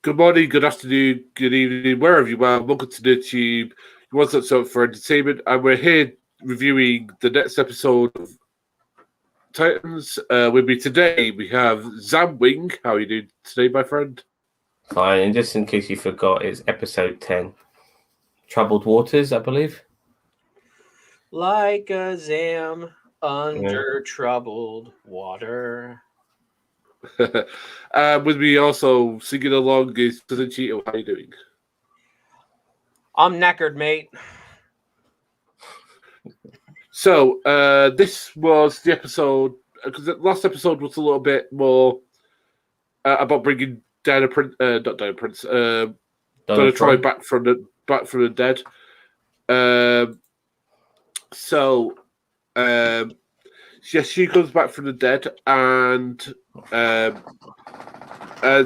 Good morning, good afternoon, good evening, wherever you are. Welcome to the Tube. You want something for entertainment, and we're here reviewing the next episode of Titans. With me today, we have Zamwing. How are you doing today, my friend? Fine, and just in case you forgot, it's episode 10. Troubled Waters, I believe. Like a Zam under troubled water. With me also singing along is Cousin Cheeto. How are you doing? I'm knackered, mate. So, this was the episode, because the last episode was a little bit more about bringing Diana Prince, not Diana Prince, Donna Troy back from the dead. She comes back from the dead, and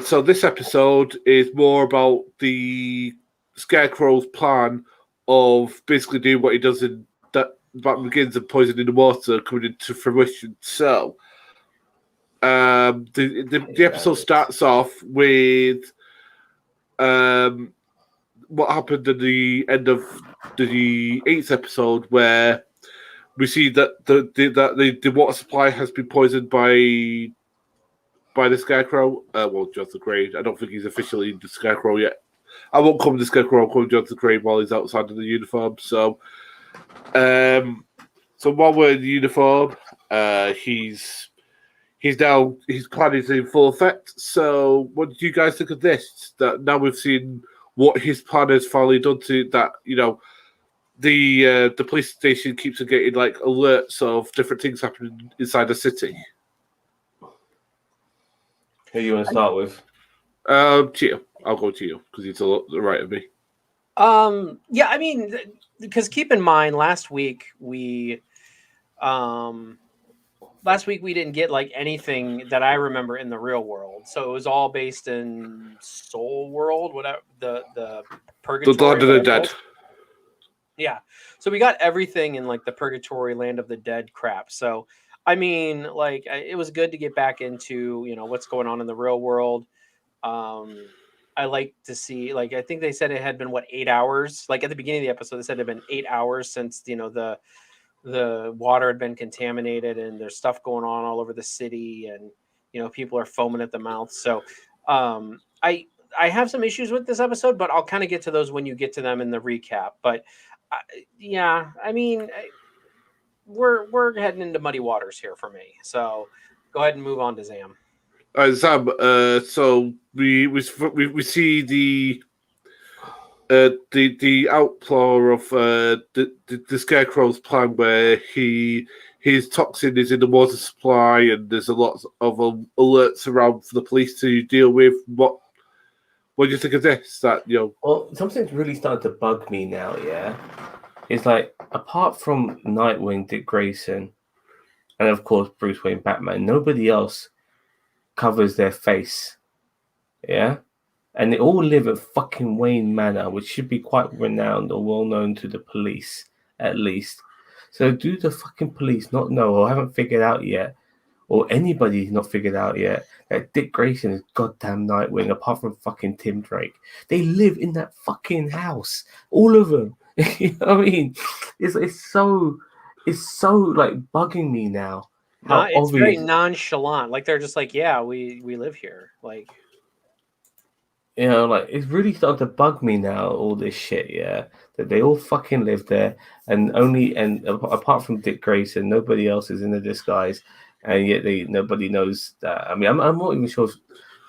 so this episode is more about the Scarecrow's plan of basically doing what he does in that Batman Begins and poisoning the water coming into fruition. So, the episode starts off with what happened at the end of the 8th episode, where we see that the water supply has been poisoned by the Scarecrow. Jonathan Crane. I don't think he's officially the Scarecrow yet. I won't call him the Scarecrow. I'll call him Jonathan Crane while he's outside of the uniform. So while we're in the uniform, his plan is in full effect. So, what did you guys think of this? That now we've seen what his plan has finally done to that. The police station keeps on getting like alerts of different things happening inside the city. Who you want to start with? Cheeto. I'll go Cheeto because he's a lot the right of me. Yeah, I mean, because keep in mind, last week we didn't get like anything that I remember in the real world, so it was all based in Soul World, whatever the Purgatory. The Land of the Dead. Yeah, so we got everything in like the Purgatory, Land of the Dead crap. So, I mean, like it was good to get back into what's going on in the real world. I like to see, like, I think they said it had been 8 hours. Like at the beginning of the episode, they said it had been 8 hours since the water had been contaminated, and there's stuff going on all over the city, and people are foaming at the mouth. So, I have some issues with this episode, but I'll kind of get to those when you get to them in the recap. But yeah, I mean, we're heading into muddy waters here for me. So go ahead and move on to Zam. Zam, so we see the outlaw of the Scarecrow's plan, where his toxin is in the water supply, and there's a lot of alerts around for the police to deal with. What do you think of this? Well, something's really starting to bug me now. Yeah, it's like, apart from Nightwing, Dick Grayson, and of course Bruce Wayne, Batman, nobody else covers their face. Yeah, and they all live at fucking Wayne Manor, which should be quite renowned or well known to the police, at least. So do the fucking police not know, or haven't figured out yet, or anybody's not figured out yet, that Dick Grayson is goddamn Nightwing, apart from fucking Tim Drake? They live in that fucking house, all of them. You know what I mean? It's so like bugging me now. It's very nonchalant. Like they're just like, yeah, we live here. Like, like it's really starting to bug me now. All this shit, yeah, that they all fucking live there, and apart from Dick Grayson, nobody else is in the disguise. And yet nobody knows that. I mean, I'm not even sure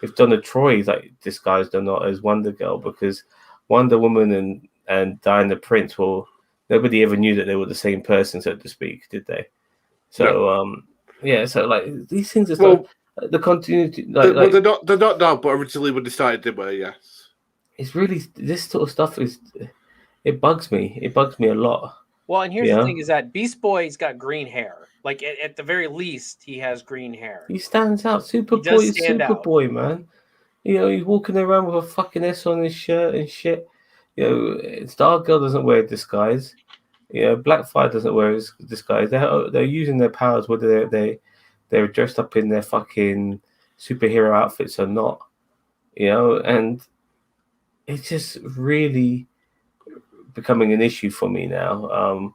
if Donna Troy is like disguised or not as Wonder Girl, because Wonder Woman and Diana Prince, well, nobody ever knew that they were the same person, so to speak, did they? So yeah, so like these things are the continuity. They're not now, but originally when they started, they were. Yes, it's really, this sort of stuff it bugs me. It bugs me a lot. Well, and here's the thing: is that Beast Boy's got green hair. Like at the very least, he has green hair. He stands out. Superboy, man. He's walking around with a fucking S on his shirt and shit. Stargirl doesn't wear a disguise. Blackfire doesn't wear his disguise. They're using their powers, whether they're dressed up in their fucking superhero outfits or not. And it's just really becoming an issue for me now.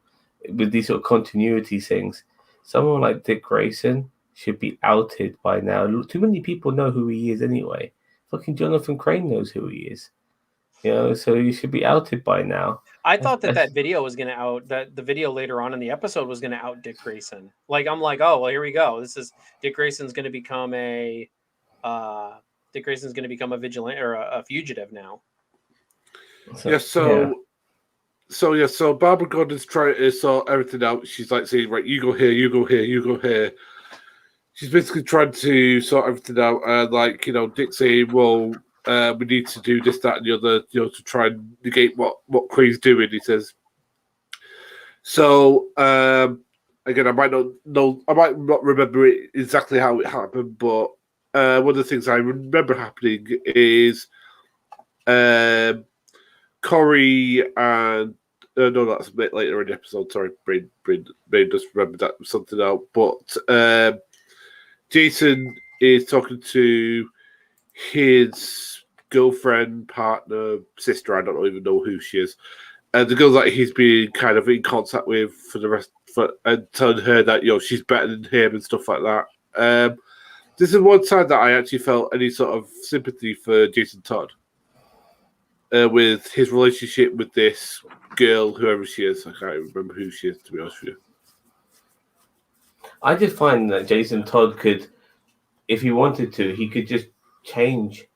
With these sort of continuity things, someone like Dick Grayson should be outed by now. Too many people know who he is anyway. Fucking Jonathan Crane knows who he is. So he should be outed by now. I thought that video was going to that the video later on in the episode was going to out Dick Grayson. Like, I'm like, oh, well, here we go. This is Dick Grayson's going to become Dick Grayson's going to become a vigilante or a fugitive now. So Barbara Gordon's trying to sort everything out. She's like saying, right, you go here, you go here, you go here. She's basically trying to sort everything out. And Dick saying, well, we need to do this, that, and the other, to try and negate what Crane's doing, he says. So, again, I might not remember it exactly how it happened, but one of the things I remember happening is Corey and no, that's a bit later in the episode. Sorry, brain just remembered that something out. But Jason is talking to his girlfriend, partner, sister. I don't even know who she is. And the girl that he's been kind of in contact with for the rest, and telling her that she's better than him and stuff like that. This is one time that I actually felt any sort of sympathy for Jason Todd. With his relationship with this girl, whoever she is. I can't even remember who she is, to be honest with you. I just find that Jason Todd could, if he wanted to, he could just change.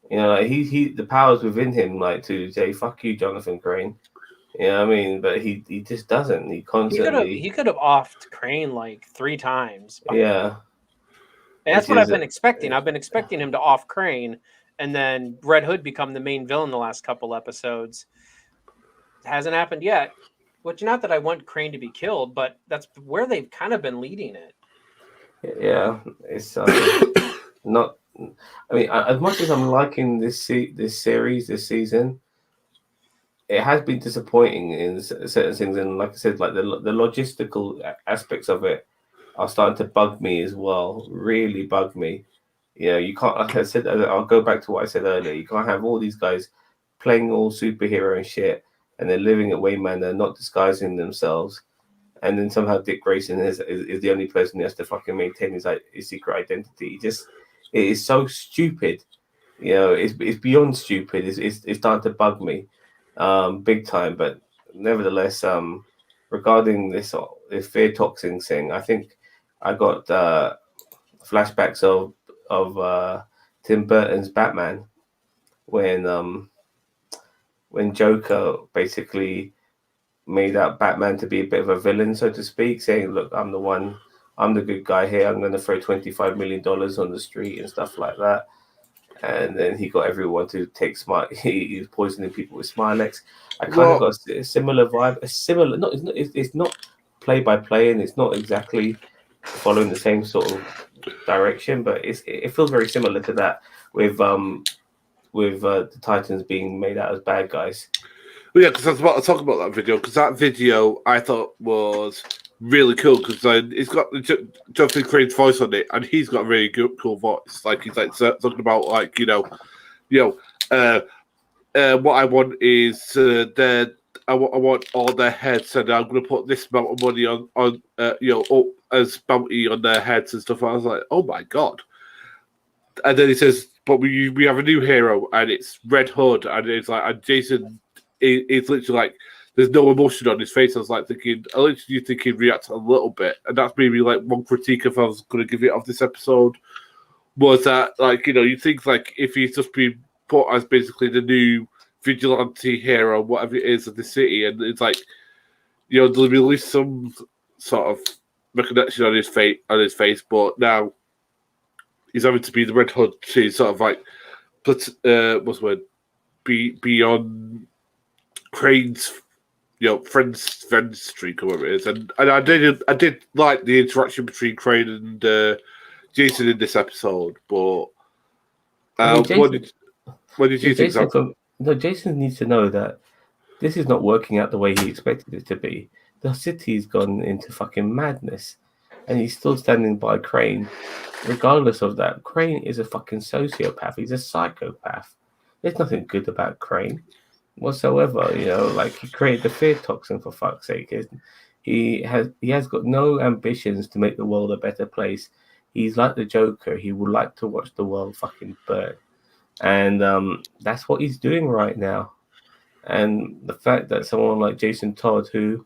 He the powers within him, like to say, fuck you, Jonathan Crane. You know what I mean? But he just doesn't. He constantly... He could have offed Crane like 3 times. Yeah. And that's what I've been expecting. I've been expecting him to off Crane, and then Red Hood become the main villain the last couple episodes. It hasn't happened yet. Which, not that I want Crane to be killed, but that's where they've kind of been leading it. Yeah, it's not. I mean, as much as I'm liking this series, this season, it has been disappointing in certain things. And like I said, like the logistical aspects of it are starting to bug me as well. Really bug me. You can't, like I said, I'll go back to what I said earlier. You can't have all these guys playing all superhero and shit, and they're living at Wayne Manor, not disguising themselves. And then somehow Dick Grayson is the only person who has to fucking maintain his secret identity. It is so stupid. It's beyond stupid. It's starting to bug me, big time. But nevertheless, regarding this fear toxin thing, I think I got flashbacks of Tim Burton's Batman when Joker basically made out Batman to be a bit of a villain, so to speak, saying, look, I'm the good guy here, I'm going to throw $25 million on the street and stuff like that. And then he got everyone to take he was poisoning people with Smilex. I kind of got a similar vibe, it's not play by play, and it's not exactly following the same sort of direction, but it feels very similar to that with the Titans being made out as bad guys. Well, yeah, because I was about to talk about that video, because that video I thought was really cool, because it's got Jonathan Crane's voice on it, and he's got a really good, cool voice. Like, he's like talking about, like, what I want is I want all their heads, and I'm going to put this amount of money on up as bounty on their heads and stuff. I was like, oh my god! And then he says, but we have a new hero, and it's Red Hood, and it's like, and Jason is literally like, there's no emotion on his face. I was like thinking, I literally think he'd react a little bit, and that's maybe like one critique if I was going to give it of this episode, was that, like, you think like if he's just been put as basically the new vigilante hero, whatever it is, of the city, and it's like, there'll be at least some sort of recognition on his face, but now he's having to be the Red Hood to sort of like what's the word, be on Crane's friends streak or whatever it is, and I did like the interaction between Crane and Jason in this episode, but what did you think? Jason needs to know that this is not working out the way he expected it to be. The city's gone into fucking madness, and he's still standing by Crane. Regardless of that, Crane is a fucking sociopath. He's a psychopath. There's nothing good about Crane whatsoever. You know, like he created the fear toxin for fuck's sake. He has got no ambitions to make the world a better place. He's like the Joker. He would like to watch the world fucking burn, and that's what he's doing right now. And the fact that someone like Jason Todd, who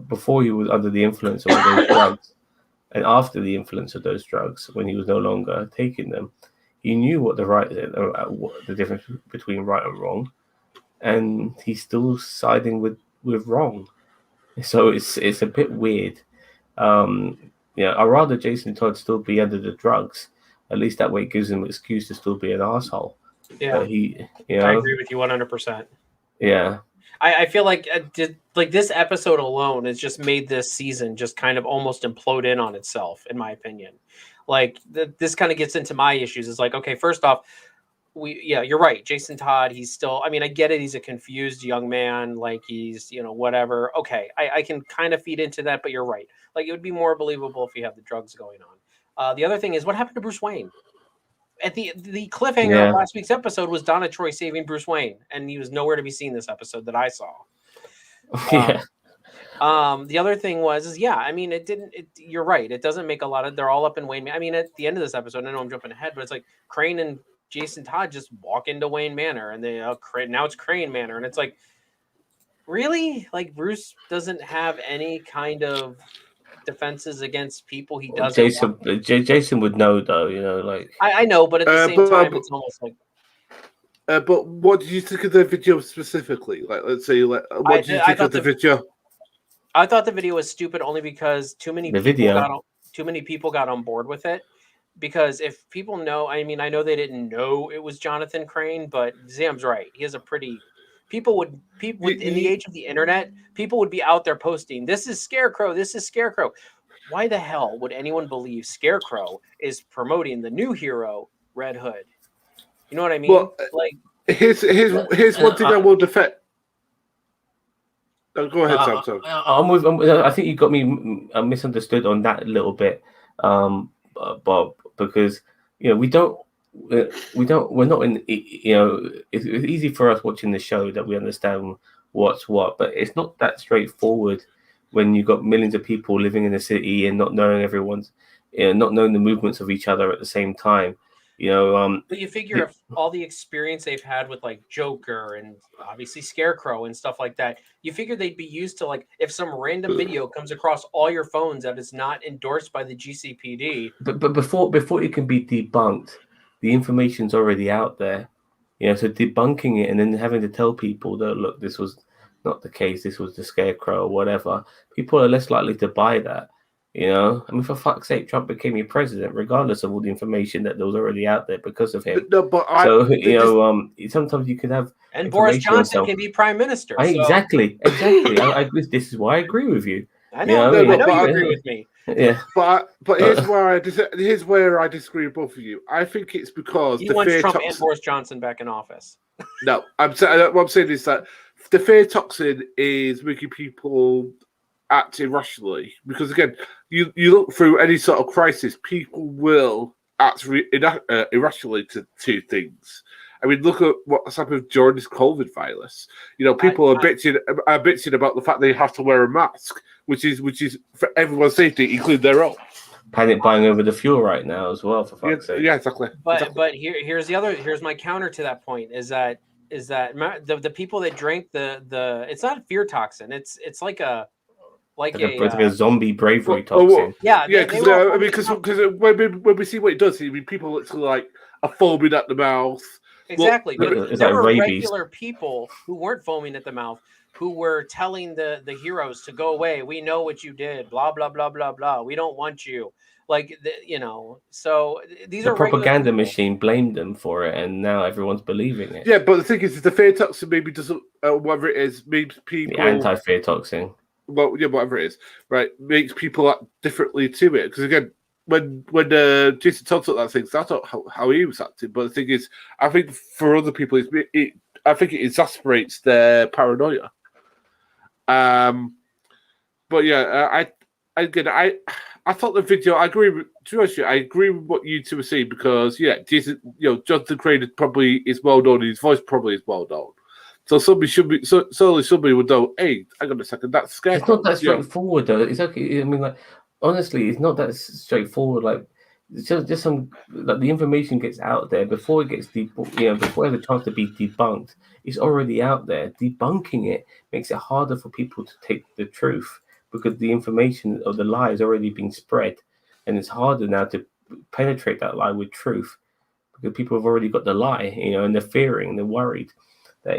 before he was under the influence of all those drugs, and after the influence of those drugs, when he was no longer taking them, he knew what what the difference between right and wrong, and he's still siding with wrong. So it's a bit weird. I'd rather Jason Todd still be under the drugs. At least that way it gives him an excuse to still be an asshole. Yeah, I agree with you 100%. Yeah. I feel like this episode alone has just made this season just kind of almost implode in on itself, in my opinion. Like this kind of gets into my issues. It's like, okay, first off, you're right. Jason Todd, he's still, I mean, I get it. He's a confused young man. Like he's, whatever. Okay. I can kind of feed into that, but you're right. Like it would be more believable if he had the drugs going on. The other thing is what happened to Bruce Wayne? At the cliffhanger of last week's episode was Donna Troy saving Bruce Wayne, and he was nowhere to be seen this episode that I saw. The other thing I mean, you're right. It doesn't make a lot of, they're all up in Wayne. I mean, at the end of this episode, I know I'm jumping ahead, but it's like Crane and Jason Todd just walk into Wayne Manor, and they now it's Crane Manor, and it's like, really? Like Bruce doesn't have any kind of defenses against people he doesn't. Jason would know though, like I know, but at the same time, it's almost like. But what did you think of the video specifically? Like, let's say, what did you think of the video? I thought the video was stupid only because too many people got on board with it. Because if people know, I mean, I know they didn't know it was Jonathan Crane, but Zam's right. He has a pretty. People in the age of the internet, people would be out there posting, "This is Scarecrow. This is Scarecrow." Why the hell would anyone believe Scarecrow is promoting the new hero, Red Hood? You know what I mean? Well, like, here's one thing I will defend. Go ahead, Sam. I think you got me misunderstood on that a little bit, Bob, because we're not in, it's easy for us watching the show that we understand what's what, but it's not that straightforward when you've got millions of people living in a city and not knowing not knowing the movements of each other at the same time. But you figure if all the experience they've had with like Joker and obviously Scarecrow and stuff like that, you figure they'd be used to, like, if some random video comes across all your phones that is not endorsed by the GCPD. But before it can be debunked, the information's already out there. So debunking it and then having to tell people that, look, this was not the case, this was the Scarecrow or whatever, people are less likely to buy that. I mean, for fuck's sake, Trump became your president, regardless of all the information that was already out there because of him. No, but sometimes you could have. And Boris Johnson can be prime minister. Exactly. This is why I agree with you. I know you agree with me. Yeah, but here's where I disagree with both of you. I think it's because he wants Trump and Boris Johnson back in office. No, what I'm saying is that the fear toxin is making people act irrationally, because again, you look through any sort of crisis, people will act irrationally to things. I mean, look at what's happened during this COVID virus. People are bitching about the fact they have to wear a mask, which is for everyone's safety, including their own. Panic buying over the fuel right now as well, for fuck's sake. Yeah, exactly. But here's my counter to that point is that the people that drank the it's not a fear toxin, it's like a zombie bravery toxin. Because when we see what it does, people look like are foaming at the mouth. Exactly. Well, there were regular people who weren't foaming at the mouth, who were telling the heroes to go away. We know what you did. Blah blah blah blah blah. We don't want you. So these the are propaganda machine blamed them for it, and now everyone's believing it. Yeah, but the thing is, the fear toxin maybe doesn't, whatever it is, makes people the anti-fear toxin. Well, yeah, whatever it is, right, makes people act differently to it. Because again, when Jason Todd took that thing, that's not how he was acting. But the thing is, I think for other people, I think it exasperates their paranoia. But yeah, I thought the video. I agree. To be honest, with you, I agree with what you two were saying because Jason, Jonathan Crane probably is well known. His voice probably is well known. So somebody should be. So somebody would know. Hey, hang on a second. That's It's Scarecrow. not that straightforward, though. It's okay. I mean, like, honestly, it's not that straightforward. Like, it's just some like the information gets out there before it gets before it has a chance to be debunked. It's already out there. Debunking it makes it harder for people to take the truth because the information of the lie is already being spread, and it's harder now to penetrate that lie with truth because people have already got the lie, and they're fearing, they're worried that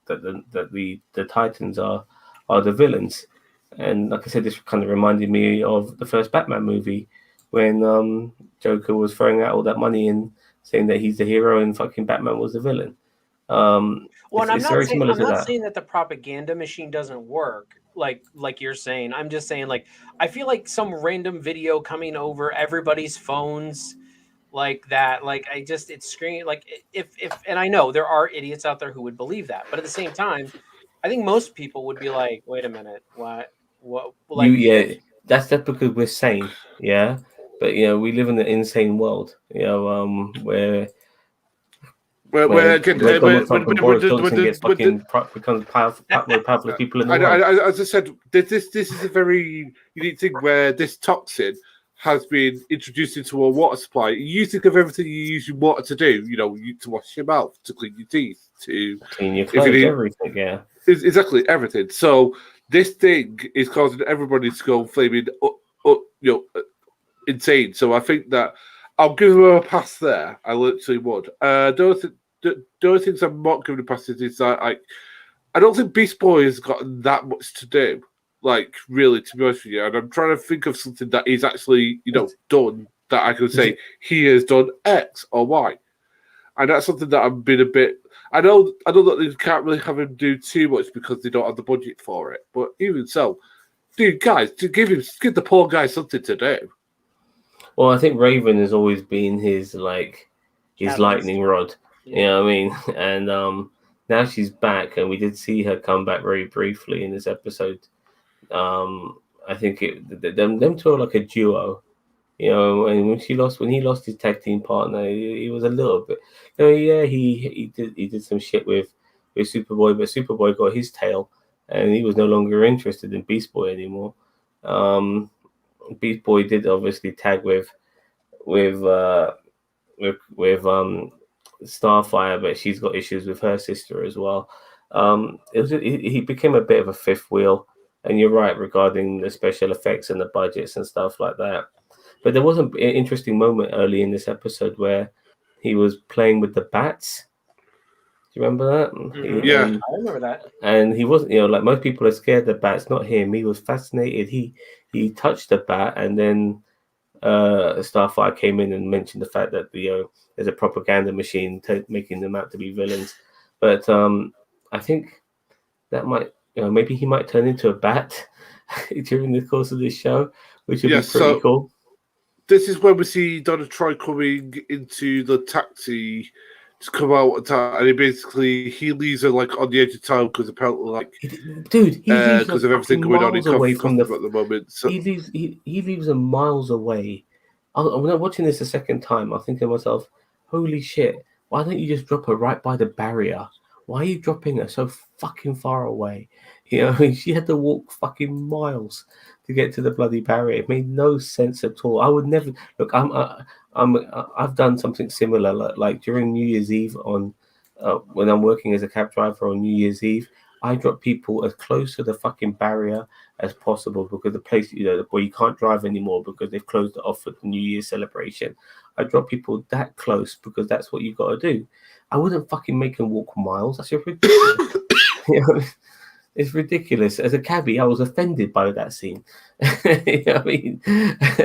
the Titans are the villains. And like I said, this kind of reminded me of the first Batman movie when Joker was throwing out all that money and saying that he's the hero and fucking Batman was the villain. Well, and I'm it's not very saying similar to that. saying that the propaganda machine doesn't work, like you're saying. I'm just saying, like, I feel like some random video coming over everybody's phones like that. Like, it's screaming. Like, if and I know there are idiots out there who would believe that, but at the same time, I think most people would be like, wait a minute, what? Like, that's because we're sane, yeah. But we live in an insane world, where Donald Trump and Boris Johnson becomes powerful people in the world. As I said, this is a very unique thing where this toxin has been introduced into a water supply. You think of everything you use your water to do, to wash your mouth, to clean your teeth, to clean your clothes, everything, yeah. Exactly, everything. So this thing is causing everybody to go flaming, insane. So I think that I'll give them a pass there. I literally would. The only things I'm not giving a pass is that I don't think Beast Boy has got that much to do. Like, really, to be honest with you, and I'm trying to think of something that he's actually, done that I can say he has done X or Y, and that's something that I've been a bit. I know that they can't really have him do too much because they don't have the budget for it. But even so, dude, guys, to give the poor guy something to do. Well, I think Raven has always been his lightning rod. Yeah. You know what I mean? And now she's back, and we did see her come back very briefly in this episode. I think them two are like a duo, and when he lost his tag team partner, he was a little bit, he did some shit with Superboy, but Superboy got his tail, and he was no longer interested in Beast Boy anymore. Beast Boy did obviously tag with Starfire, but she's got issues with her sister as well. He became a bit of a fifth wheel. And you're right regarding the special effects and the budgets and stuff like that. But there was an interesting moment early in this episode where he was playing with the bats. Do you remember that? Mm-hmm. I remember that. And he wasn't, like most people are scared of bats, not him. He was fascinated. He touched the bat, and then Starfire came in and mentioned the fact that there's a propaganda machine making them out to be villains. But I think that might. Maybe he might turn into a bat during the course of this show, which would be pretty cool. This is when we see Donna Troy coming into the taxi to come out, and he leaves her like on the edge of town because apparently, dude, because of everything going on away from at the moment. So he leaves them miles away. When I'm watching this a second time, I'm thinking to myself, "Holy shit! Why don't you just drop her right by the barrier? Why are you dropping her so fucking far away?" She had to walk fucking miles to get to the bloody barrier. It made no sense at all. I would never look. I've done something similar, like during New Year's Eve when I'm working as a cab driver on New Year's Eve. I drop people as close to the fucking barrier as possible because the place, where you can't drive anymore because they've closed it off for the New Year's celebration. I drop people that close because that's what you got to do. I wouldn't fucking make them walk miles. That's ridiculous. It's ridiculous. As a cabbie, I was offended by that scene. You know what I mean?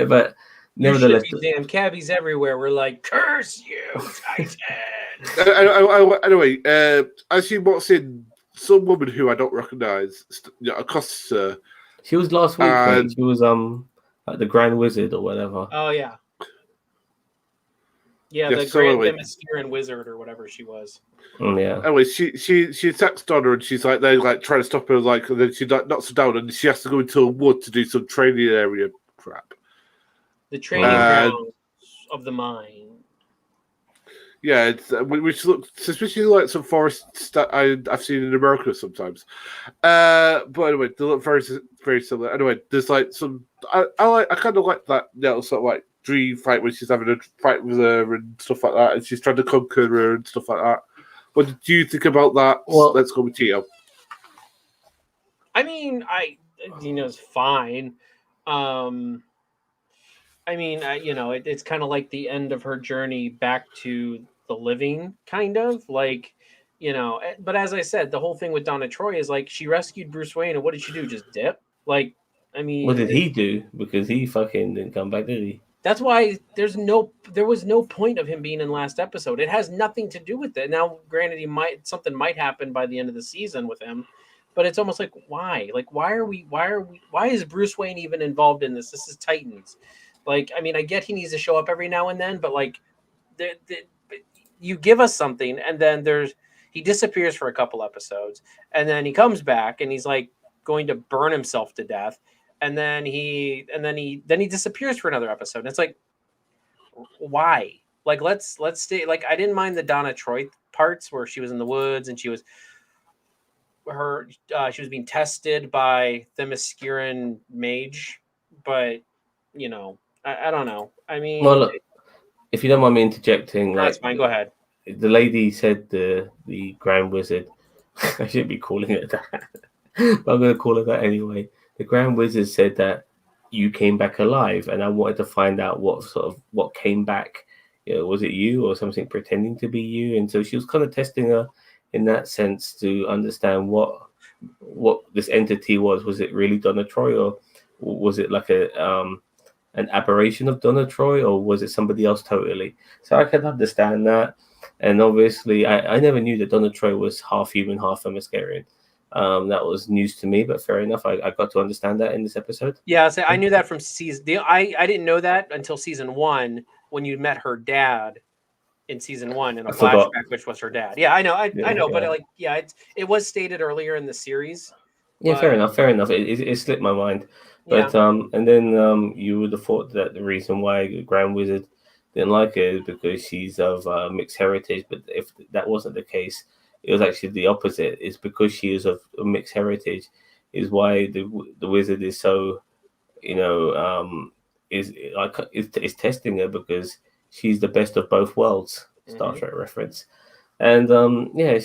But nevertheless, damn cabbies everywhere. We're like, curse you, Titan. Anyway, as she walks in, some woman who I don't recognise accosts her. She was last week. Right? She was like the Grand Wizard or whatever. Oh yeah. Yeah, the Grand Themysciran Wizard or whatever she was. Yeah. Anyway, she attacks Donna and she's like trying to stop her, and then she knocks her down and she has to go into a wood to do some training area crap. The training Uh, grounds of the mind. Yeah, it's, which looks suspiciously like some forests that I've seen in America sometimes. But anyway, they look very similar. Anyway, there's like some I kind of like that little sort of like dream fight when she's having a fight with her and stuff like that, and she's trying to conquer her and stuff like that. What did you think about that? Well- Let's go with Tio. I mean, Dina's fine. I mean, it's kind of like the end of her journey back to the living, kind of like, But as I said, the whole thing with Donna Troy is like she rescued Bruce Wayne, and what did she do? Just dip? Like, I mean, What did he do? Because he fucking didn't come back, did he? that's why there was no point of him being in last episode. It has nothing to do with it. Now, granted, something might happen by the end of the season with him, but it's almost like why? Like why is Bruce Wayne even involved in this? This is Titans. Like, I mean, I get he needs to show up every now and then, but like, you give us something, and then he disappears for a couple episodes, and then he comes back, and he's like going to burn himself to death, and then he disappears for another episode. And it's like, why? Like, let's stay. Like, I didn't mind the Donna Troy parts where she was in the woods and she was being tested by the Themysciran mage, but I don't know. I mean, Well, look, if you don't mind me interjecting, that's fine. Go ahead. The lady said the Grand Wizard. I shouldn't be calling it that, but I'm going to call it that anyway. The Grand Wizard said that you came back alive, and I wanted to find out what came back. Was it you or something pretending to be you? And so she was kind of testing her in that sense to understand what this entity was. Was it really Donna Troy, or was it like an aberration of Donna Troy, or was it somebody else totally? So I can understand that. And obviously, I never knew that Donna Troy was half human, half Themysciran. That was news to me, but fair enough. I got to understand that in this episode. Yeah, I knew that from season. I didn't know that until season 1 when you met her dad in season 1 in a flashback, which was her dad. Yeah, I know, I know, but it was stated earlier in the series. Yeah, but... fair enough. It slipped my mind. But and then you would have thought that the reason why Grand Wizard didn't like her is because she's of mixed heritage. But if that wasn't the case, it was actually the opposite. It's because she is of mixed heritage, is why the wizard is so, is testing her, because she's the best of both worlds. Star Trek reference, and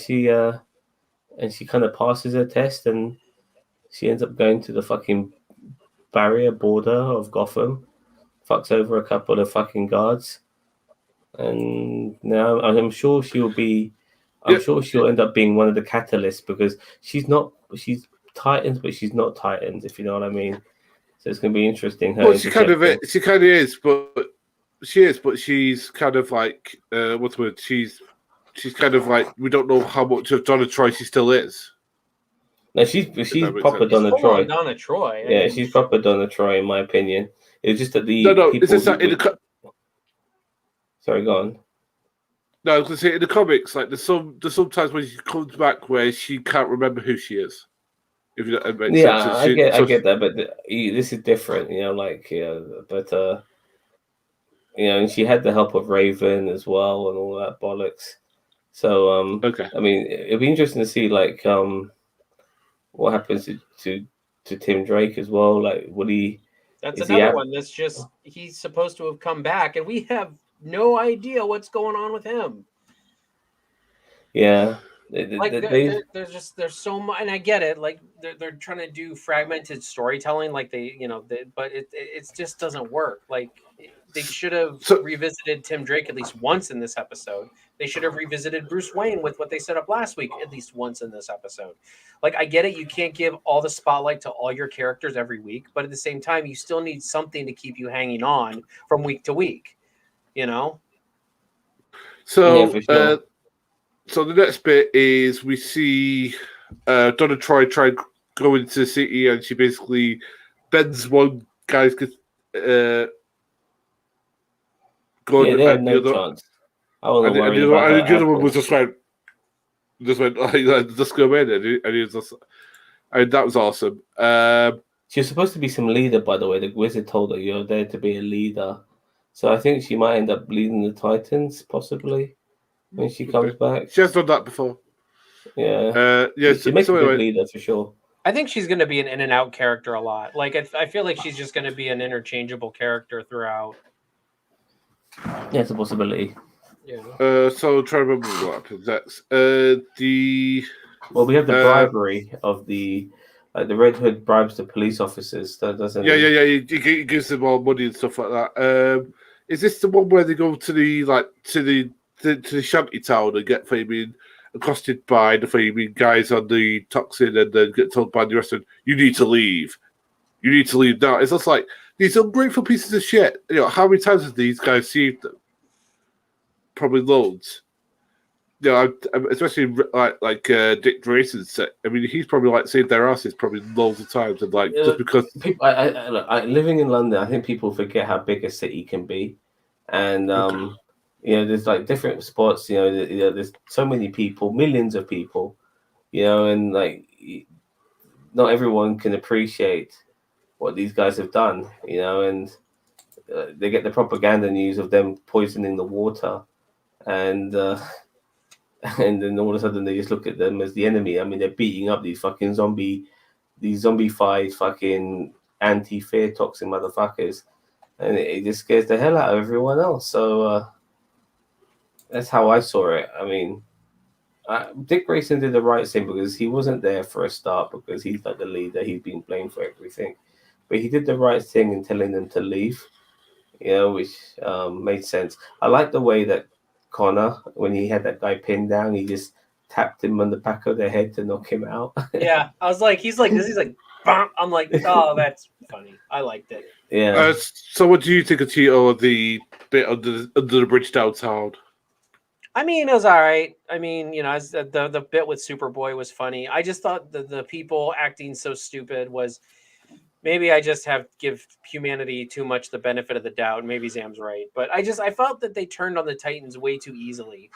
she kind of passes her test, and she ends up going to the fucking barrier border of Gotham, fucks over a couple of fucking guards, and now I'm sure she'll end up being one of the catalysts, because she's Titans, but she's not Titans, if you know what I mean. So it's going to be interesting. Well, she kind of is, but she's kind of like what's the word? She's kind of like, we don't know how much of Donna Troy she still is. No, she's proper Donna Troy. Donna Troy. Yeah, she's proper Donna Troy, in my opinion. It's just that it's just that sorry, go on. No, I was going to say, in the comics, like there's sometimes when she comes back where she can't remember who she is. If that makes sense. I get that, but this is different, and she had the help of Raven as well and all that bollocks. So okay. I mean, it'd be interesting to see what happens to Tim Drake as well. Like, That's another one. That's just, he's supposed to have come back, and we have no idea what's going on with him. Yeah, there's so much, and I get it. Like they're trying to do fragmented storytelling, like but it just doesn't work. Like they should have revisited Tim Drake at least once in this episode. They should have revisited Bruce Wayne with what they set up last week at least once in this episode. Like, I get it, you can't give all the spotlight to all your characters every week, but at the same time, you still need something to keep you hanging on from week to week. So, for sure. So the next bit is we see Donna Troy try and go into the city, and she basically bends one guy's gun. They had no chance. I wasn't worried about that. The other one was just went like, just go in, and he was just, that was awesome. She was supposed to be some leader, by the way. The wizard told her you're there to be a leader. So I think she might end up leading the Titans, possibly, when she comes Okay. back. She has done that before. Yeah. Yes. She makes So a good anyway, leader for sure. I think she's going to be an in and out character a lot. Like I feel like she's just going to be an interchangeable character throughout. Yeah, it's a possibility. Yeah. so try to remember what happens next. Well, we have the bribery of the Red Hood bribes the police officers. Doesn't Yeah. He gives them all money and stuff like that. Is this the one where they go to the shanty town and get flaming accosted by the flaming guys on the toxin and then get told by the restaurant, you need to leave. You need to leave now. It's just like these ungrateful pieces of shit. You know, how many times have these guys saved them? Probably loads. You know, especially like Dick Grayson said. I mean, he's probably like saved their asses probably loads of times, and like just because people, living in London, I think people forget how big a city can be, and you know, there's like different spots. You know, there's so many people, millions of people. You know, and like not everyone can appreciate what these guys have done. You know, and they get the propaganda news of them poisoning the water, and and then all of a sudden they just look at them as the enemy. I mean, they're beating up these zombified fucking anti-fear toxin motherfuckers, and it just scares the hell out of everyone else. So that's how I saw it. I mean, Dick Grayson did the right thing because he wasn't there for a start because he's like the leader. He's been blamed for everything, but he did the right thing in telling them to leave. You know, which made sense. I like the way that Connor, when he had that guy pinned down, he just tapped him on the back of the head to knock him out. Yeah, I was like, he's like this. He's like, bam. I'm like, oh, that's funny. I liked it. Yeah. So, what do you think of Tito? The bit under the bridge downtown. I mean, it was all right. I mean, you know, as the bit with Superboy was funny. I just thought the people acting so stupid was maybe I just have give humanity too much the benefit of the doubt. Maybe Zam's right, but I felt that they turned on the Titans way too easily.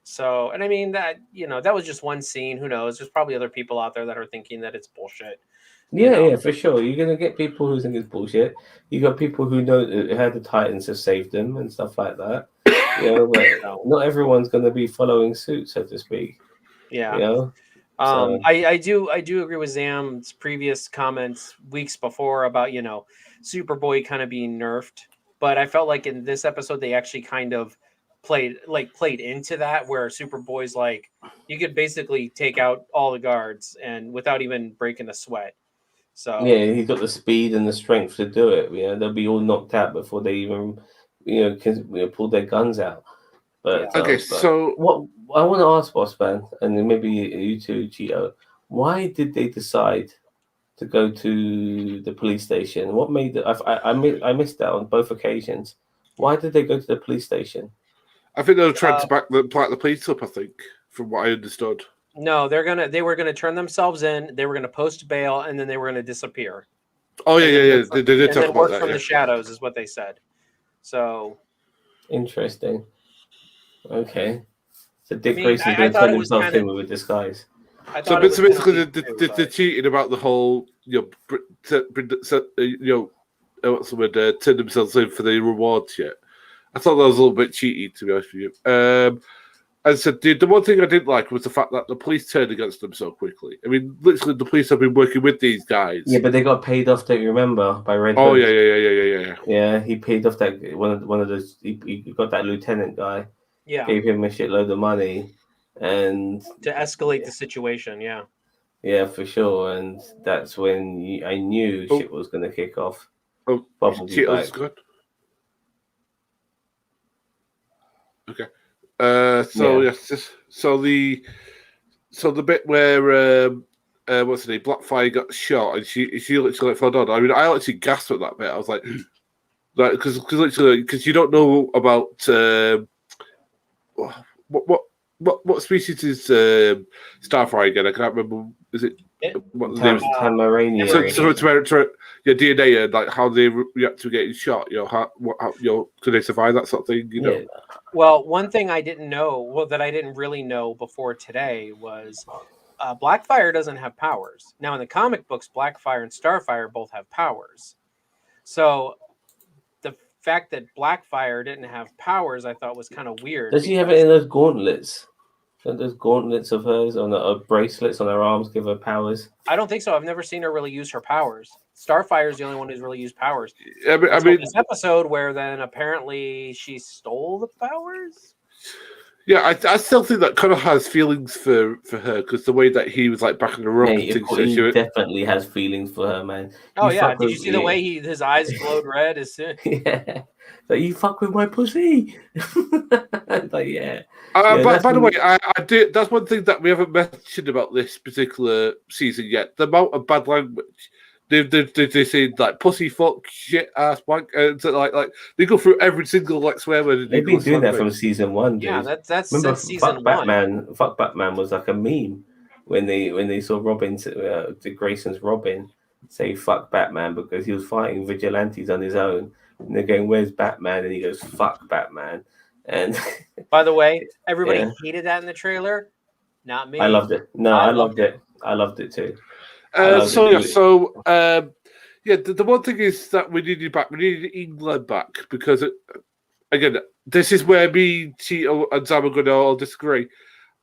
So, and I mean that, you know, that was just one scene. Who knows? There's probably other people out there that are thinking that it's bullshit. Yeah, for sure. You're gonna get people who think it's bullshit. You got people who know how the Titans have saved them and stuff like that. You know, but not everyone's gonna be following suit, so to speak. Yeah. You know. I do agree with Zam's previous comments weeks before about, you know, Superboy kind of being nerfed, but I felt like in this episode they actually kind of played into that, where Superboy's like, you could basically take out all the guards and without even breaking a sweat. So yeah, he's got the speed and the strength to do it. You know, they'll be all knocked out before they even can pull their guns out. But okay, so what I want to ask, Boss Man, and then maybe you too, Gio, why did they decide to go to the police station? What made it? I missed that on both occasions. Why did they go to the police station? I think they were trying to back the police up. I think, from what I understood. No, they were gonna turn themselves in. They were gonna post bail, and then they were gonna disappear. Oh yeah. They did talk about that. From the shadows is what they said. So interesting. Okay, so Dick Grayson's going to turn himself in with a disguise. So basically, they're cheating about the whole, you know, what's the word? Turn themselves in for the rewards yet. I thought that was a little bit cheaty, to be honest with you. As I said, the one thing I didn't like was the fact that the police turned against them so quickly. I mean, literally, the police have been working with these guys. Yeah, but they got paid off. Don't you remember by Red? Oh yeah. Yeah, he paid off that one of those. He got that lieutenant guy. Yeah, gave him a shitload of money, and to escalate the situation. Yeah, for sure. And that's when I knew shit was going to kick off. Oh, Cheeto's good. Okay. Yes. So the bit where what's the name? Blackfire got shot and she literally fell down. I mean, I actually gasped at that bit. I was like, because you don't know about what species is Starfire again? I can't remember. Is it what the name is? Tamarania. So your DNA and like how they react to getting shot. You know how could they survive that sort of thing? You know. Yeah. Well, one thing I didn't know, that I didn't really know before today was Blackfire doesn't have powers. Now, in the comic books, Blackfire and Starfire both have powers. So the fact that Blackfire didn't have powers, I thought was kind of weird. Does she have it in those gauntlets? Don't those gauntlets of hers on the bracelets on her arms give her powers? I don't think so. I've never seen her really use her powers. Starfire is the only one who's really used powers. I mean, This episode where then apparently she stole the powers. yeah, I still think that Connor has feelings for her because the way that he was like backing her up. Mate, he definitely has feelings for her, man. Oh yeah, did you see the way his eyes glowed red as soon? Yeah, like you fuck with my pussy. Like yeah. By the way, I did. That's one thing that we haven't mentioned about this particular season yet. The amount of bad language. They say like pussy, fuck, shit, ass, wank, and so, like they go through every single like swear word. They've been doing that from season 1, dude. Yeah, that's remember since season 1. Fuck Batman was like a meme when they saw Robin, Dick Grayson's Robin, say fuck Batman because he was fighting vigilantes on his own, and they're going, "Where's Batman?" And he goes, "Fuck Batman." And by the way, everybody hated that in the trailer. Not me. I loved it. No, I loved it. I loved it too. The one thing is that we needed back. We needed England back because, again, this is where me, Tito, and Sam are going to all disagree.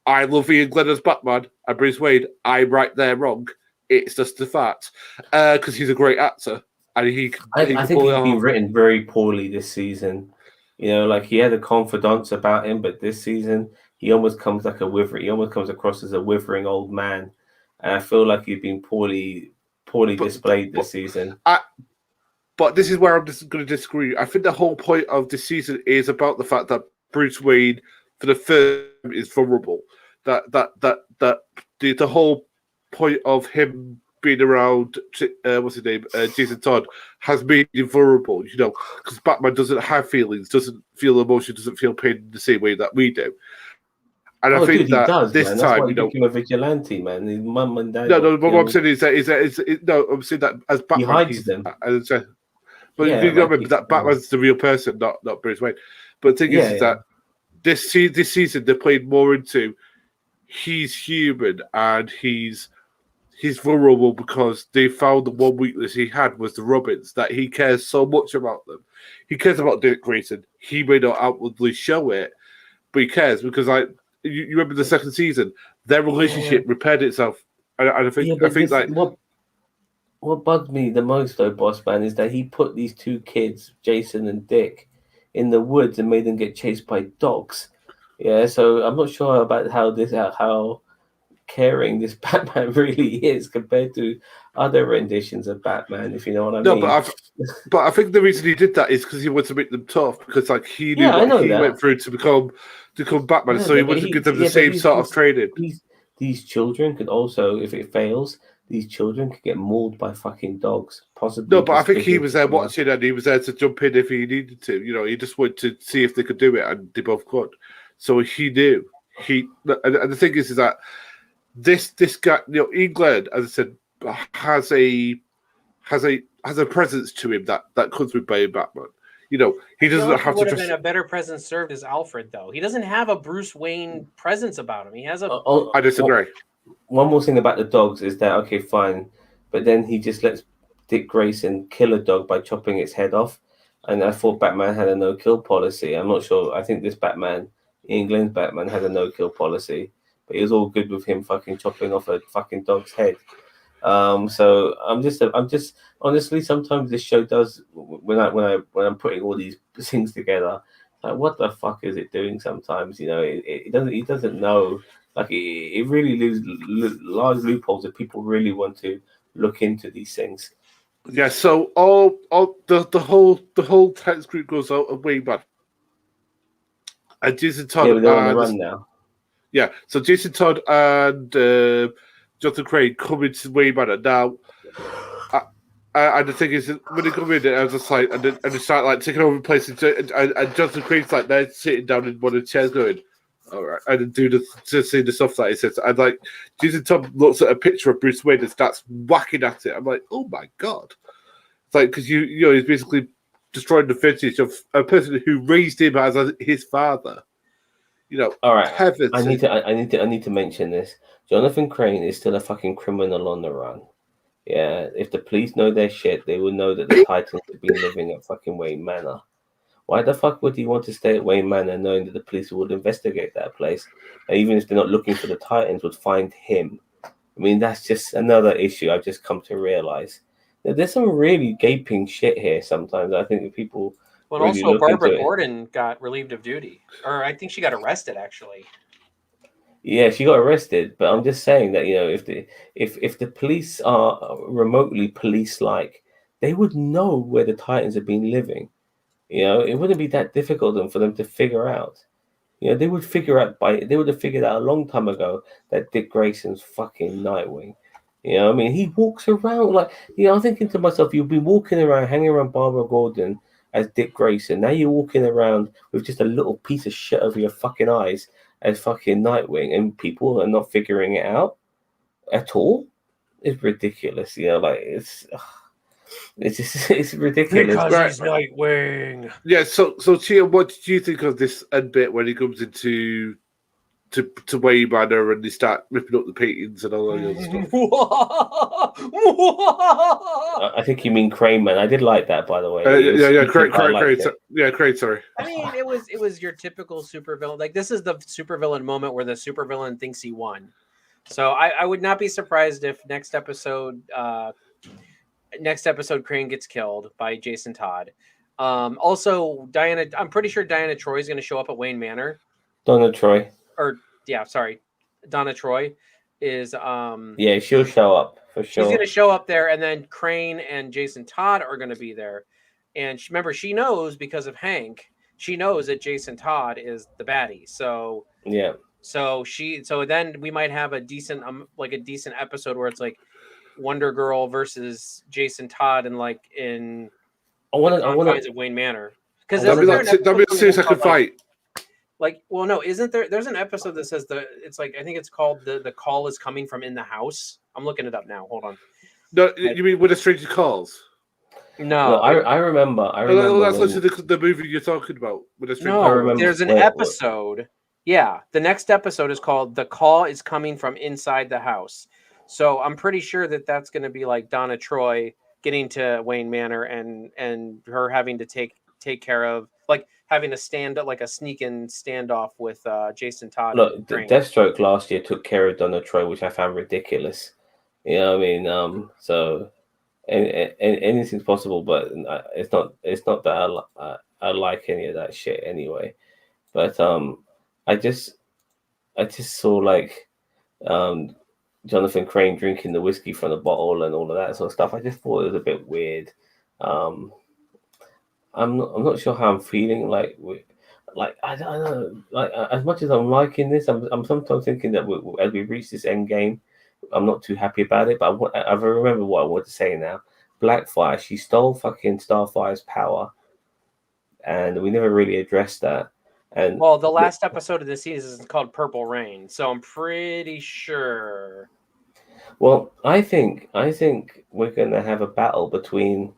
I love Ian Glenn as Batman and Bruce Wayne. I'm right there wrong. It's just the fact because he's a great actor and I think he's been written very poorly this season. You know, like he had a confidence about him, but this season he almost comes like a withering. He almost comes across as a withering old man. And I feel like he's been poorly displayed this season. But this is where I'm just going to disagree. I think the whole point of this season is about the fact that Bruce Wayne, for the film, is vulnerable. That the whole point of him being around, what's his name, Jason Todd, has made him vulnerable. You know, because Batman doesn't have feelings, doesn't feel emotion, doesn't feel pain in the same way that we do. And I think that does, this man. time, you know, became a vigilante, man. His mum and dad. No. But what I'm saying is no. I'm saying that as Batman, he hides them. But you remember that Batman's the real person, not Bruce Wayne. But the thing is that this season they played more into he's human and he's vulnerable because they found the one weakness he had was the Robins, that he cares so much about them. He cares about Dick Grayson. He may not outwardly show it, but he cares because you remember the second season, their relationship repaired itself. And I think like what bugged me the most though, boss man, is that he put these two kids, Jason and Dick, in the woods and made them get chased by dogs. Yeah, so I'm not sure about how caring this Batman really is compared to other renditions of Batman, if you know what I mean. No, but I think the reason he did that is because he wanted to make them tough, because like he knew what he went through to become Batman, so he wanted to give them the same sort of training. These children could also, if it fails, these children could get mauled by fucking dogs, possibly. No, but I think he was there watching and he was there to jump in if he needed to. You know, he just wanted to see if they could do it, and they both could. So he knew. And the thing is that this guy, you know, England, as I said, has a presence to him that comes with being Batman. You know, he doesn't have to. Would have been a better presence served as Alfred, though. He doesn't have a Bruce Wayne presence about him. He has a. I disagree. One more thing about the dogs is that okay, fine, but then he just lets Dick Grayson kill a dog by chopping its head off, and I thought Batman had a no-kill policy. I'm not sure. I think this Batman, England's Batman, had a no-kill policy, but it was all good with him fucking chopping off a fucking dog's head. So I'm just honestly, sometimes this show does when I'm putting all these things together, like what the fuck is it doing? Sometimes, you know, it doesn't know. Like it really leaves large loopholes if people really want to look into these things. Yeah. So all the whole text group goes out way back. And Jason Todd. Yeah, they're on the run now. Yeah. So Jason Todd and Jonathan Craig come into way better now. And the thing is, when they come in, I was just like, and they start like taking over places, and Jonathan Craig's like they're sitting down in one of the chairs going, all right, and do to see the stuff that he says. And like, Jason Todd looks at a picture of Bruce Wayne and starts whacking at it. I'm like, oh my god! It's like because you know he's basically destroying the fetish of a person who raised him as his father. All right. heaven. I need to mention this. Jonathan Crane is still a fucking criminal on the run. Yeah, if the police know their shit, they will know that the Titans have been living at fucking Wayne Manor. Why the fuck would he want to stay at Wayne Manor knowing that the police would investigate that place? And even if they're not looking for the Titans, would find him. I mean, that's just another issue I've just come to realize. There's some really gaping shit here sometimes. I think if people Well, really also look into Barbara it. Gordon got relieved of duty, or I think she got arrested actually. Yeah, she got arrested, but I'm just saying that if the police are remotely police-like, they would know where the Titans have been living. It wouldn't be that difficult for them to figure out. They would they would have figured out a long time ago that Dick Grayson's fucking Nightwing. I mean, he walks around like, I'm thinking to myself, you've been walking around, hanging around Barbara Gordon as Dick Grayson. Now you're walking around with just a little piece of shit over your fucking eyes as fucking Nightwing, and people are not figuring it out at all. It's ridiculous. Like it's just it's ridiculous. Because he's Nightwing. Yeah. So Chia, what did you think of this end bit when he comes into to Wayne Manor and they start ripping up the paintings and all that other stuff? I think you mean Crane Man. I did like that, by the way. Crane. Sorry. I mean, it was your typical supervillain. Like, this is the supervillain moment where the supervillain thinks he won. So I would not be surprised if next episode Crane gets killed by Jason Todd. Also, Diana, I'm pretty sure Diana Troy is going to show up at Wayne Manor. Donna Troy. Donna Troy is yeah, she'll show up for sure. She's going to show up there, and then Crane and Jason Todd are going to be there. And remember, she knows because of Hank. She knows that Jason Todd is the baddie. So yeah. So then we might have a decent episode where it's like Wonder Girl versus Jason Todd and like in I want to Wayne Manor, because that'd be a 6-second fight. Isn't there's an episode that says I think it's called the call is coming from in the house. I'm looking it up now. Hold on. No, you mean When a Stranger Calls? No, I remember. That's actually the movie you're talking about. When a Stranger I remember. There's an episode. Yeah, the next episode is called "The Call is Coming from Inside the House." So I'm pretty sure that that's going to be like Donna Troy getting to Wayne Manor and her having to take care of, like, having to stand up like a sneak-in standoff with Jason Todd. Look, Deathstroke last year took care of Donna Troy, which I found ridiculous. You know what I mean? So anything's possible, but it's not that I like any of that shit anyway. But I just saw like Jonathan Crane drinking the whiskey from the bottle and all of that sort of stuff. I just thought it was a bit weird. I'm not sure how I'm feeling. Like I don't know. Like, as much as I'm liking this, I'm sometimes thinking that as we reach this end game, I'm not too happy about it. But I remember what I want to say now. Blackfire, she stole fucking Starfire's power, and we never really addressed that. And the last episode of the season is called Purple Rain, so I'm pretty sure. Well, I think we're gonna have a battle between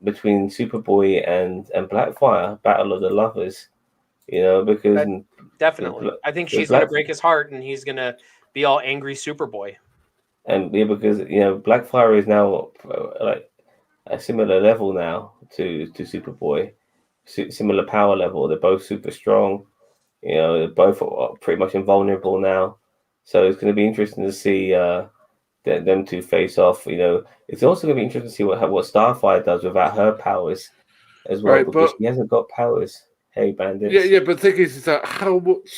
Superboy and Blackfire, Battle of the Lovers. Because definitely, I think she's gonna break his heart, and he's gonna be all angry Superboy. And because Blackfire is now like a similar level now to Superboy. Similar power level. They're both super strong. They're both pretty much invulnerable now. So it's going to be interesting to see them two face off. It's also going to be interesting to see what Starfire does without her powers as well, because she hasn't got powers. Hey, bandits. Yeah. But the thing is that how much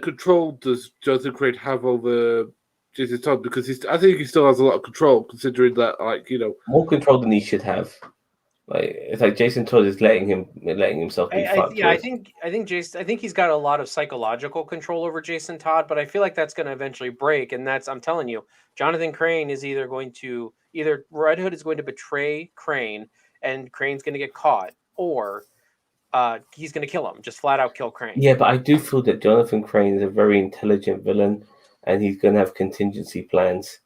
control does Jonathan Crane have over Jason Todd? Because I think he still has a lot of control, considering that, more control than he should have. Like, it's like Jason Todd is letting himself be fucked. I think he's got a lot of psychological control over Jason Todd, but I feel like that's going to eventually break. And I'm telling you, Jonathan Crane is either Red Hood is going to betray Crane, and Crane's going to get caught, or he's going to kill him, just flat out kill Crane. Yeah, but I do feel that Jonathan Crane is a very intelligent villain, and he's going to have contingency plans.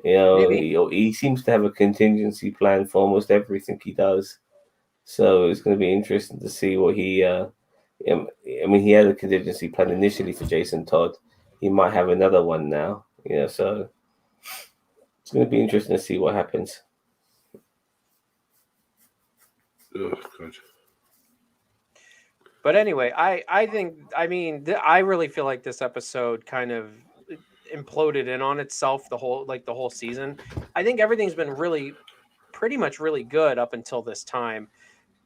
He seems to have a contingency plan for almost everything he does. So it's going to be interesting to see what he. I mean, he had a contingency plan initially for Jason Todd. He might have another one now. So it's going to be interesting to see what happens. Oh god. But anyway, I think I really feel like this episode kind of imploded in on itself the whole season. I think everything's been pretty much really good up until this time.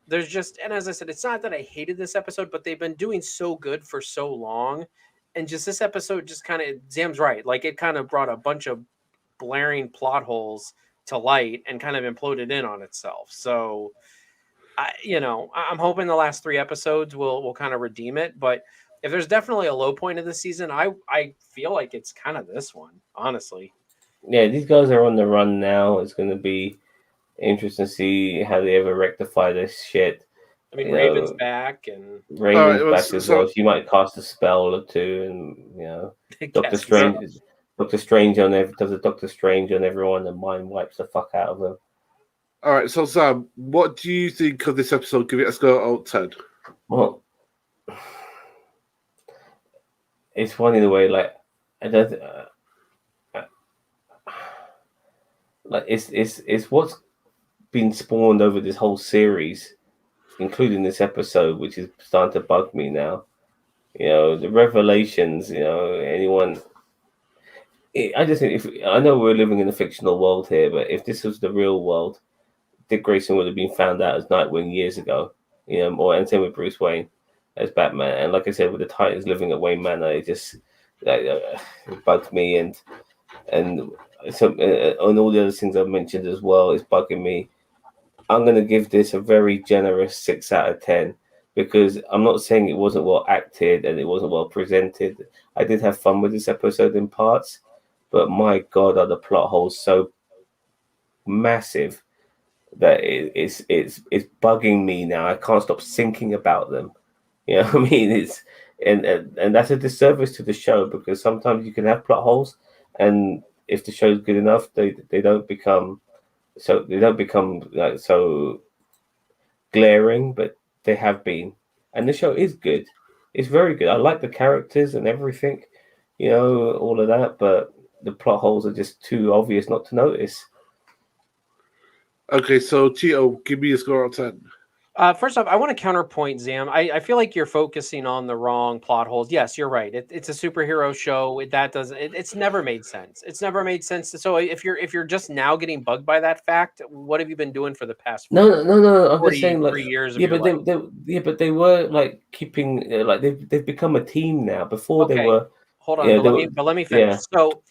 There's just, and as I said, it's not that I hated this episode, but they've been doing so good for so long, and just this episode just kind of, Zam's right, like it kind of brought a bunch of blaring plot holes to light and kind of imploded in on itself. So I'm hoping the last 3 episodes will kind of redeem it. But if there's definitely a low point of the season, I feel like it's kind of this one, honestly. Yeah, these guys are on the run now. It's going to be interesting to see how they ever rectify this shit. I mean, Raven's back, and Raven's back as well. She might cast a spell or two, and Doctor Strange. Doctor Strange does a Doctor Strange on everyone and mind wipes the fuck out of them. All right, so Sam, what do you think of this episode? Give it a score out of 10. Well, it's funny the way, like, I don't, like it's what's been spawned over this whole series, including this episode, which is starting to bug me now. The revelations. Anyone. I just think I know we're living in a fictional world here, but if this was the real world, Dick Grayson would have been found out as Nightwing years ago, and same with Bruce Wayne as Batman. And like I said, with the Titans living at Wayne Manor, it just it bugs me, and so on all the other things I've mentioned as well is bugging me. I'm going to give this a very generous 6 out of 10 because I'm not saying it wasn't well acted and it wasn't well presented. I did have fun with this episode in parts, but my God, are the plot holes so massive that it's bugging me now. I can't stop thinking about them. I mean, it's and that's a disservice to the show because sometimes you can have plot holes, and if the show's good enough, they don't become like so glaring, but they have been, and the show is good. It's very good. I like the characters and everything, all of that, but the plot holes are just too obvious not to notice. Okay, so Tito, give me a score out of 10. First off, I want to counterpoint, Zam. I feel like you're focusing on the wrong plot holes. Yes, you're right. It's a superhero show. It's never made sense. It's never made sense. So if you're just now getting bugged by that fact, what have you been doing for the past? No. I'm just saying, like, 3 years. Yeah, but they were like keeping like they've become a team now. Before they were. Hold on, let me finish. Yeah. So,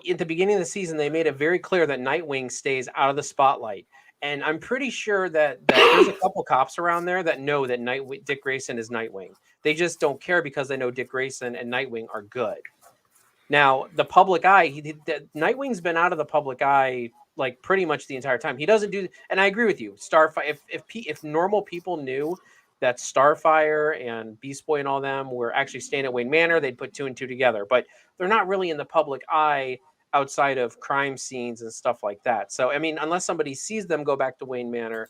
at the beginning of the season, they made it very clear that Nightwing stays out of the spotlight. And I'm pretty sure that there's a couple cops around there that know that Dick Grayson is Nightwing. They just don't care because they know Dick Grayson and Nightwing are good. Now, the public eye, Nightwing's been out of the public eye like pretty much the entire time. He doesn't do, and I agree with you. Starfire. If normal people knew that Starfire and Beast Boy and all them were actually staying at Wayne Manor, they'd put 2 and 2 together. But they're not really in the public eye outside of crime scenes and stuff like that. So, I mean, unless somebody sees them go back to Wayne Manor,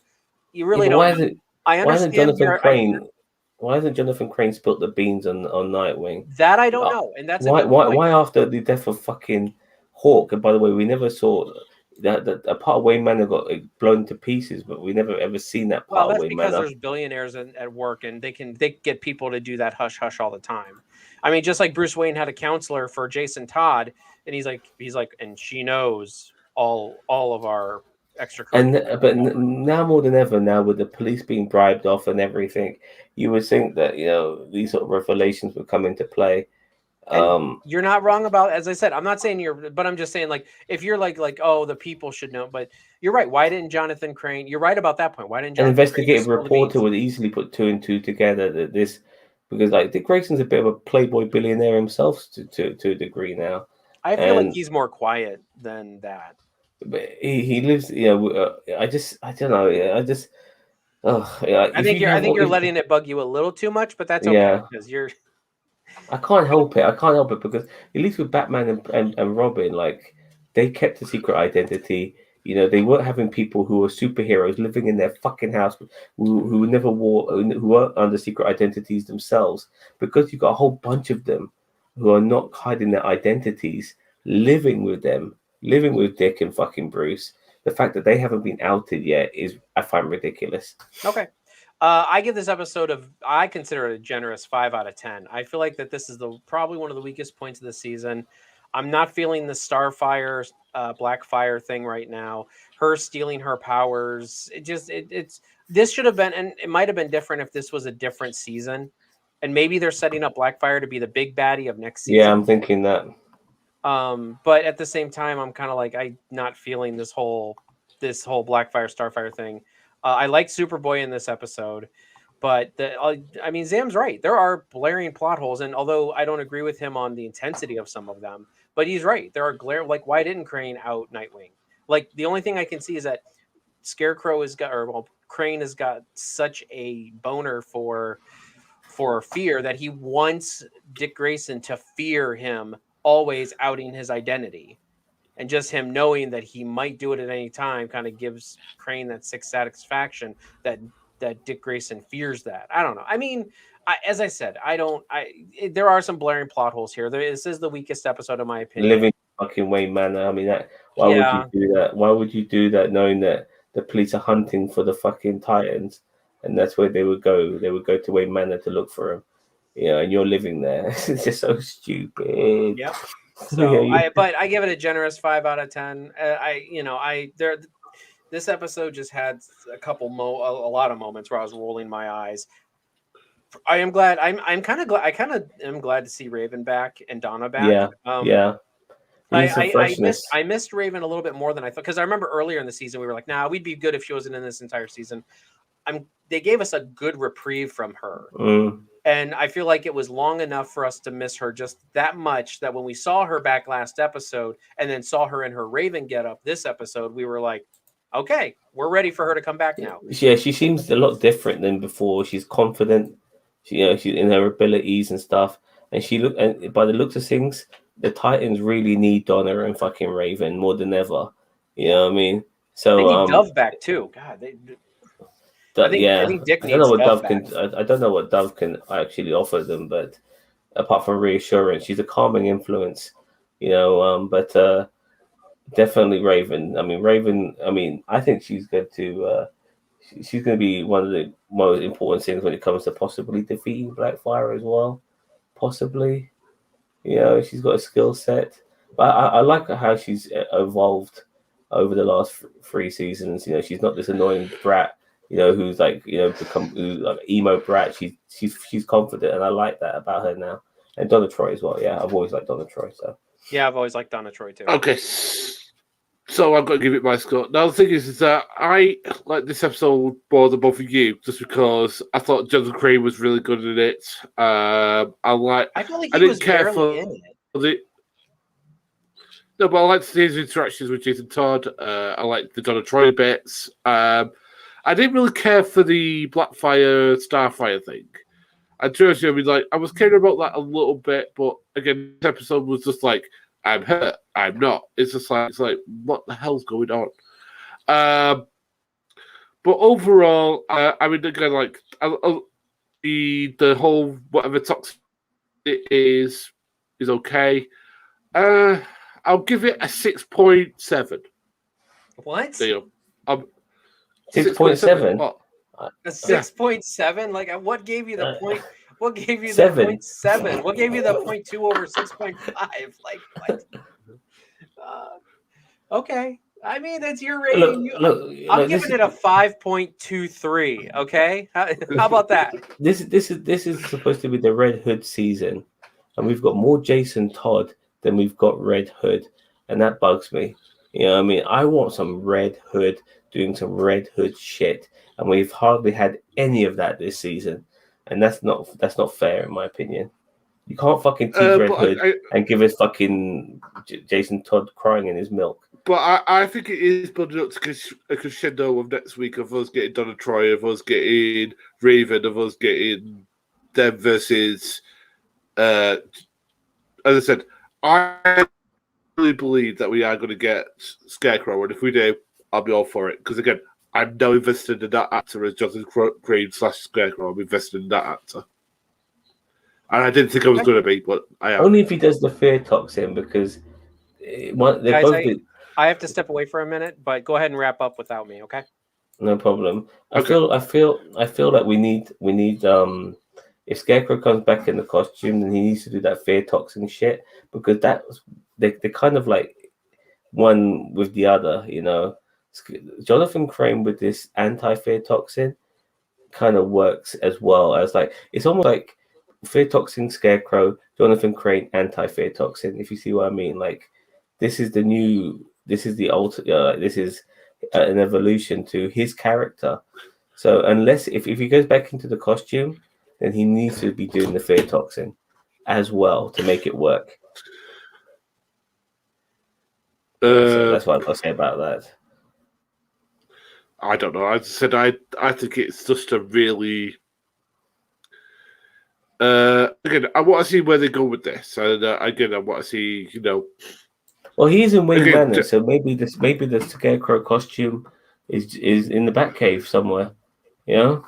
you really don't. Why hasn't Jonathan Crane spilt the beans on Nightwing? That I don't know, and that's why after the death of fucking Hawk? And by the way, we never saw that a part of Wayne Manor got blown to pieces, but we never ever seen that part of Wayne Manor. Well, that's because there's billionaires at work, and they get people to do that hush hush all the time. I mean, just like Bruce Wayne had a counselor for Jason Todd, and he's like, and she knows all of our extra. But now more than ever, now with the police being bribed off and everything, you would think that these sort of revelations would come into play. You're not wrong about, as I said, I'm not saying but I'm just saying, like, if you're like, oh, the people should know, but you're right. Why didn't Jonathan Crane? You're right about that point. Why didn't an investigative reporter would easily put 2 and 2 together because like Dick Grayson's a bit of a playboy billionaire himself to a degree now. I feel like he's more quiet than that. But he lives, I don't know. I think you're letting it bug you a little too much, but that's okay because you're. I can't help it. Because at least with Batman and Robin, like they kept a secret identity. You know, they weren't having people who were superheroes living in their fucking house who never wore, who weren't under secret identities themselves. Because you've got a whole bunch of them who are not hiding their identities, living with them, living with Dick and fucking Bruce. The fact that they haven't been outed yet is, I find, ridiculous. Okay. I give this episode I consider it a generous 5 out of 10. I feel like that this is probably one of the weakest points of the season. I'm not feeling the Starfire, Blackfire thing right now. Her stealing her powers. This should have been, and it might have been different if this was a different season. And maybe they're setting up Blackfire to be the big baddie of next season. Yeah, I'm thinking that. But at the same time, I'm kind of like, I'm not feeling this whole Blackfire, Starfire thing. I like Superboy in this episode, but I mean, Zam's right. There are blaring plot holes, and although I don't agree with him on the intensity of some of them, but he's right. There are like, why didn't Crane out Nightwing? Like, the only thing I can see is that Crane has got such a boner for fear that he wants Dick Grayson to fear him, always outing his identity. And just him knowing that he might do it at any time kind of gives Crane that sick satisfaction that Dick Grayson fears that. I don't know. I mean, as I said, there are some blaring plot holes here. This is the weakest episode, in my opinion. Living fucking Wayne Manor. I mean, why would you do that? Why would you do that knowing that the police are hunting for the fucking Titans? And that's where they would go. They would go to Wayne Manor to look for him. You know, and you're living there. It's just so stupid. Yep. So, but I give it a generous 5 out of 10. This episode just had a lot of moments where I was rolling my eyes. I am glad. I'm kind of glad. I kind of am glad to see Raven back and Donna back. Yeah. I missed Raven a little bit more than I thought, because I remember earlier in the season we were like, "Nah, we'd be good if she wasn't in this entire season." They gave us a good reprieve from her. And I feel like it was long enough for us to miss her just that much that when we saw her back last episode and then saw her in her Raven getup this episode, we were like, okay, we're ready for her to come back now. Yeah, she seems a lot different than before. She's confident, she's in her abilities and stuff. And by the looks of things, the Titans really need Donna and fucking Raven more than ever. You know what I mean? So they need Dove back too. God, I think Dick needs Dove back. I don't know what Dove can actually offer them, but apart from reassurance, she's a calming influence, but definitely Raven. I think she's going to be one of the most important things when it comes to possibly defeating Blackfire as well. Possibly, she's got a skill set, but I like how she's evolved over the last 3 seasons. She's not this annoying brat. Who's like, become like emo brat. She's confident, and I like that about her now. And Donna Troy as well. Yeah, I've always liked Donna Troy. So yeah, I've always liked Donna Troy too. Okay, so I've got to give it my score. Now the thing is that I like this episode more than both of you, just because I thought Jonathan Crane was really good at it. I feel like I didn't care for in it. No, but I liked his interactions with Jason Todd. I liked the Donna Troy bits. I didn't really care for the Blackfire, Starfire thing. And seriously, I was caring about that a little bit, but again, this episode was just like, I'm hurt, I'm not. It's like, what the hell's going on? But overall, again, the whole whatever toxic it is okay. I'll give it a 6.7. What? Deal. 6.7. A 6.7? Like, what gave you the point? What gave you the 7. 0.7? What gave you the 0.2 over 6.5? Like, what? Okay. I mean, that's your rating. I'm giving it a 5.23. Okay, how about that? This is supposed to be the Red Hood season, and we've got more Jason Todd than we've got Red Hood, and that bugs me. I want some Red Hood doing some Red Hood shit, and we've hardly had any of that this season, and that's not fair in my opinion. You can't fucking tease Red Hood and give us fucking Jason Todd crying in his milk. But I think it is building up to a crescendo of next week of us getting Donna Troy, of us getting Raven, of us getting them versus. As I said, I really believe that we are going to get Scarecrow, and if we do, I'll be all for it. Because again, I'm now invested in that actor as Jonathan Crane / Scarecrow. I'm invested in that actor. And I didn't think I was going to be, but I am. Only if he does the fear toxin, because they're Guys, both I have to step away for a minute, but go ahead and wrap up without me, okay? no problem. I Okay. feel like we need if Scarecrow comes back in the costume, then he needs to do that fear toxin shit, because they're kind of like one with the other, you know. Jonathan Crane with this anti-fear toxin kind of works as well as like it's almost like fear toxin Scarecrow, Jonathan Crane anti-fear toxin, if you see what I mean. Like this is the ultimate this is an evolution to his character. So unless if he goes back into the costume, then he needs to be doing the fear toxin as well to make it work. So that's what I'll say about that. I don't know. As I said, I think it's just a really. Again, I want to see where they go with this, and again, I want to see, you know. Well, he's in Wayne Again, Manor, so maybe the Scarecrow costume is in the Batcave somewhere, you know.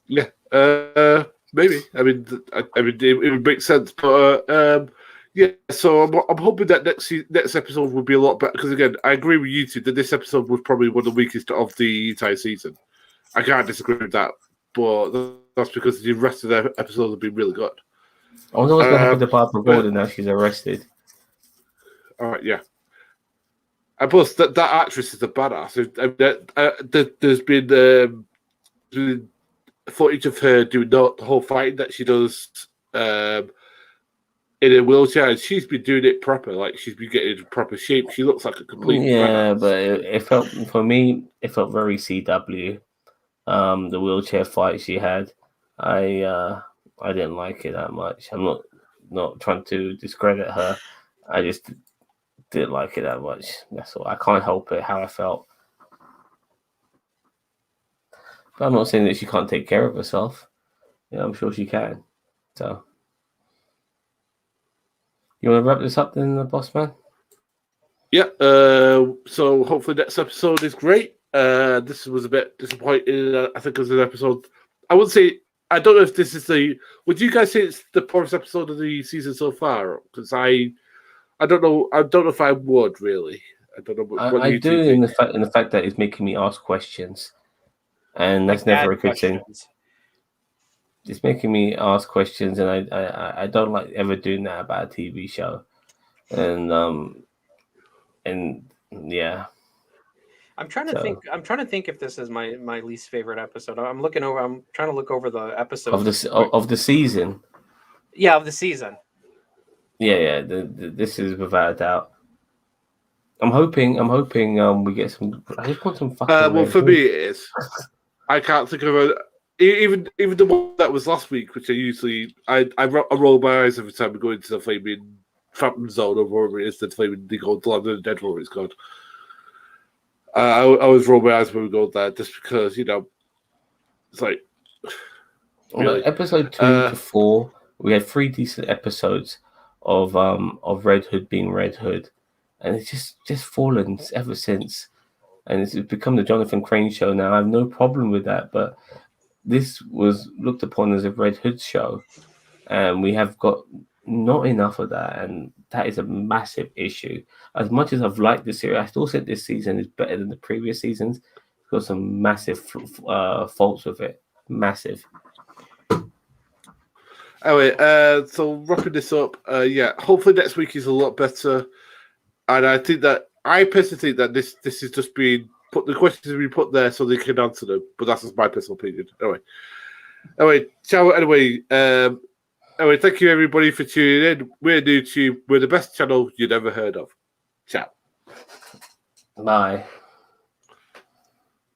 Yeah, maybe. I mean, it would make sense, but yeah. So I'm hoping that next episode will be a lot better. Because again, I agree with you two that this episode was probably one of the weakest of the entire season. I can't disagree with that, but that's because the rest of the episodes have been really good. I wonder what's going to happen to Barbara Gordon now she's arrested. All right, yeah. And plus, that actress is a badass. There's been footage of her doing the whole fighting that she does in a wheelchair, and she's been doing it proper. Like she's been getting proper shape. She looks like a complete badass. But it felt for me. It felt very CW. The wheelchair fight she had, I didn't like it that much. I'm not trying to discredit her. I just didn't like it that much. That's all. I can't help it how I felt. But I'm not saying that she can't take care of herself. Yeah, I'm sure she can. So, you want to wrap this up then, boss man? Yeah. So hopefully next episode is great. This was a bit disappointing. I think it was an episode. I would say I don't know if this is the. Would you guys say it's the poorest episode of the season so far? Because I don't know. I don't know if I would really. I don't know. What I you do think? in the fact that it's making me ask questions, and that's Like never a bad good thing. questions. It's making me ask questions, and I don't like ever doing that about a TV show, and yeah. I'm trying to think. I'm trying to think if this is my least favorite episode. I'm looking over. I'm trying to look over the episodes of the season. Yeah, of the season. Yeah. This is without a doubt. I'm hoping we get some. I just want some fucking. Well, for me, it is. I can't think of even the one that was last week, which I roll my eyes every time we go into the flaming Phantom Zone or whatever it is, the flaming they go Land of the Dead, whatever it's called. I always roll my eyes when we go there, just because it's like. Really. Episode 2 to 4, we had 3 decent episodes of Red Hood being Red Hood, and it's just fallen ever since, and it's become the Jonathan Crane show now. I have no problem with that, but this was looked upon as a Red Hood show, and we have got not enough of that, and that is a massive issue. As much as I've liked this series, I still think this season is better than the previous seasons. It's got some massive faults with it, massive. Anyway, so wrapping this up, yeah, hopefully next week is a lot better, and I personally think that this is just being put. The questions have been put there so they can answer them, but that's just my personal opinion. Anyway, ciao. Anyway, thank you everybody for tuning in. We're YouTube. We're the best channel you'd ever heard of. Ciao. Bye.